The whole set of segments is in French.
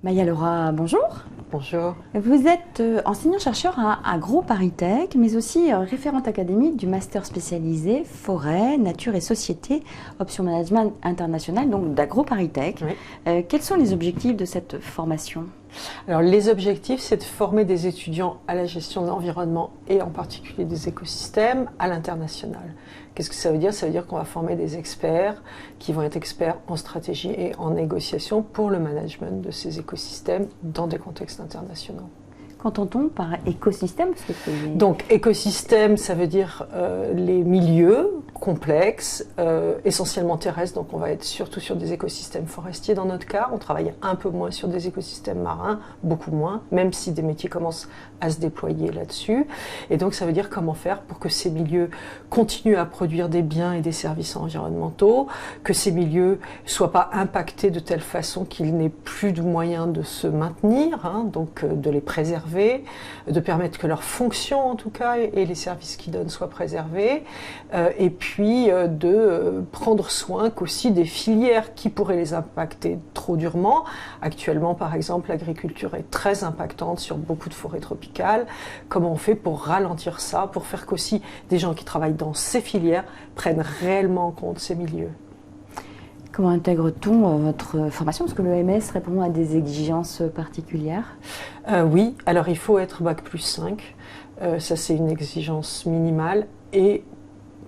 Maya Laura, bonjour. Bonjour. Vous êtes enseignant-chercheur à Groupe ParisTech, mais aussi référente académique du master spécialisé Forêt, Nature et Société, Option Management International, donc d'Agro ParisTech. Oui. Quels sont les objectifs de cette formation ? Alors les objectifs, c'est de former des étudiants à la gestion de l'environnement et en particulier des écosystèmes à l'international. Qu'est-ce que ça veut dire ? Ça veut dire qu'on va former des experts qui vont être experts en stratégie et en négociation pour le management de ces écosystèmes dans des contextes internationaux. Qu'entend-on par écosystème ? Donc écosystème, ça veut dire les milieux complexes, essentiellement terrestres, donc on va être surtout sur des écosystèmes forestiers dans notre cas. On travaille un peu moins sur des écosystèmes marins, beaucoup moins, même si des métiers commencent à se déployer là-dessus. Et donc ça veut dire comment faire pour que ces milieux continuent à produire des biens et des services environnementaux, que ces milieux ne soient pas impactés de telle façon qu'il n'ait plus de moyens de se maintenir, donc de les préserver, de permettre que leur fonction en tout cas et les services qu'ils donnent soient préservés, et puis de prendre soin qu'aussi des filières qui pourraient les impacter trop durement. Actuellement par exemple l'agriculture est très impactante sur beaucoup de forêts tropicales. Comment on fait pour ralentir ça, pour faire qu'aussi des gens qui travaillent dans ces filières prennent réellement en compte ces milieux? Comment intègre-t-on votre formation ? Parce que l'EMS répond à des exigences particulières. Oui, alors il faut être Bac+5, ça c'est une exigence minimale, et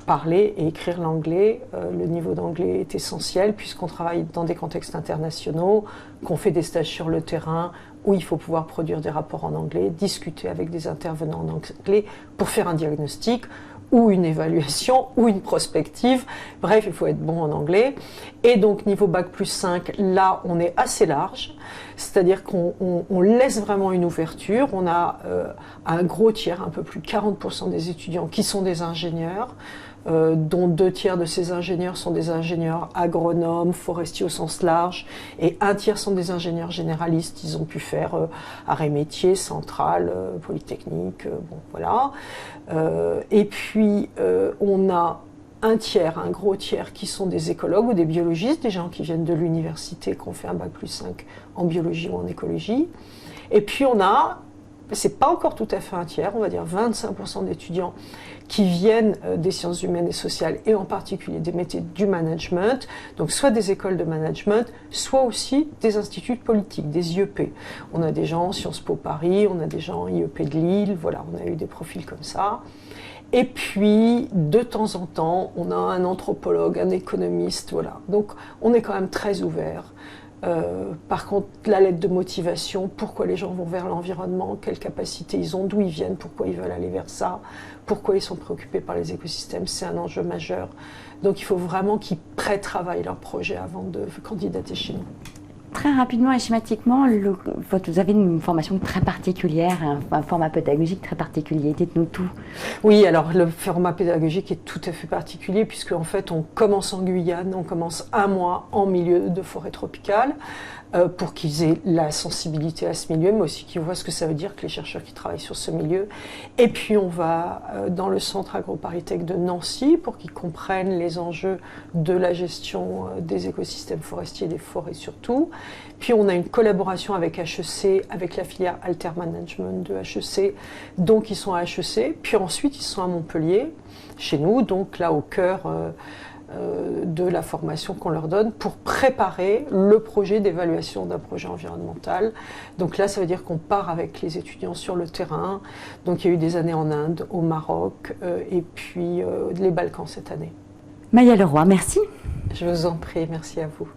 parler et écrire l'anglais. Le niveau d'anglais est essentiel puisqu'on travaille dans des contextes internationaux, qu'on fait des stages sur le terrain où il faut pouvoir produire des rapports en anglais, discuter avec des intervenants en anglais pour faire un diagnostic ou une évaluation, ou une prospective. Bref, il faut être bon en anglais. Et donc, niveau Bac+5, là, on est assez large. C'est-à-dire qu'on laisse vraiment une ouverture. On a un gros tiers, un peu plus de 40% des étudiants qui sont des ingénieurs, dont 2 tiers de ces ingénieurs sont des ingénieurs agronomes, forestiers au sens large, et 1 tiers sont des ingénieurs généralistes. Ils ont pu faire arrêt métier, centrale, polytechnique, bon voilà. Et puis on a un gros tiers qui sont des écologues ou des biologistes, des gens qui viennent de l'université, qui ont fait un Bac+5 en biologie ou en écologie. Et puis on a, c'est pas encore tout à fait un tiers, on va dire 25% d'étudiants qui viennent des sciences humaines et sociales, et en particulier des métiers du management, donc soit des écoles de management, soit aussi des instituts politiques, des IEP. On a des gens en Sciences Po Paris, on a des gens en IEP de Lille, voilà, on a eu des profils comme ça. Et puis, de temps en temps, on a un anthropologue, un économiste, voilà. Donc, on est quand même très ouvert. Par contre, la lettre de motivation, pourquoi les gens vont vers l'environnement, quelles capacités ils ont, d'où ils viennent, pourquoi ils veulent aller vers ça, pourquoi ils sont préoccupés par les écosystèmes, c'est un enjeu majeur. Donc il faut vraiment qu'ils pré-travaillent leur projet avant de candidater chez nous. Très rapidement et schématiquement, vous avez une formation très particulière, un format pédagogique très particulier. Dites-nous tout. Oui, alors le format pédagogique est tout à fait particulier puisque en fait on commence en Guyane, on commence 1 mois en milieu de forêt tropicale pour qu'ils aient la sensibilité à ce milieu, mais aussi qu'ils voient ce que ça veut dire que les chercheurs qui travaillent sur ce milieu. Et puis on va dans le centre Agro ParisTech de Nancy pour qu'ils comprennent les enjeux de la gestion des écosystèmes forestiers, des forêts surtout. Puis on a une collaboration avec HEC, avec la filière Alter Management de HEC, donc ils sont à HEC. Puis ensuite ils sont à Montpellier, chez nous, donc là au cœur de la formation qu'on leur donne pour préparer le projet d'évaluation d'un projet environnemental. Donc là, ça veut dire qu'on part avec les étudiants sur le terrain. Donc il y a eu des années en Inde, au Maroc, et puis les Balkans cette année. Maya Leroy, merci. Je vous en prie, merci à vous.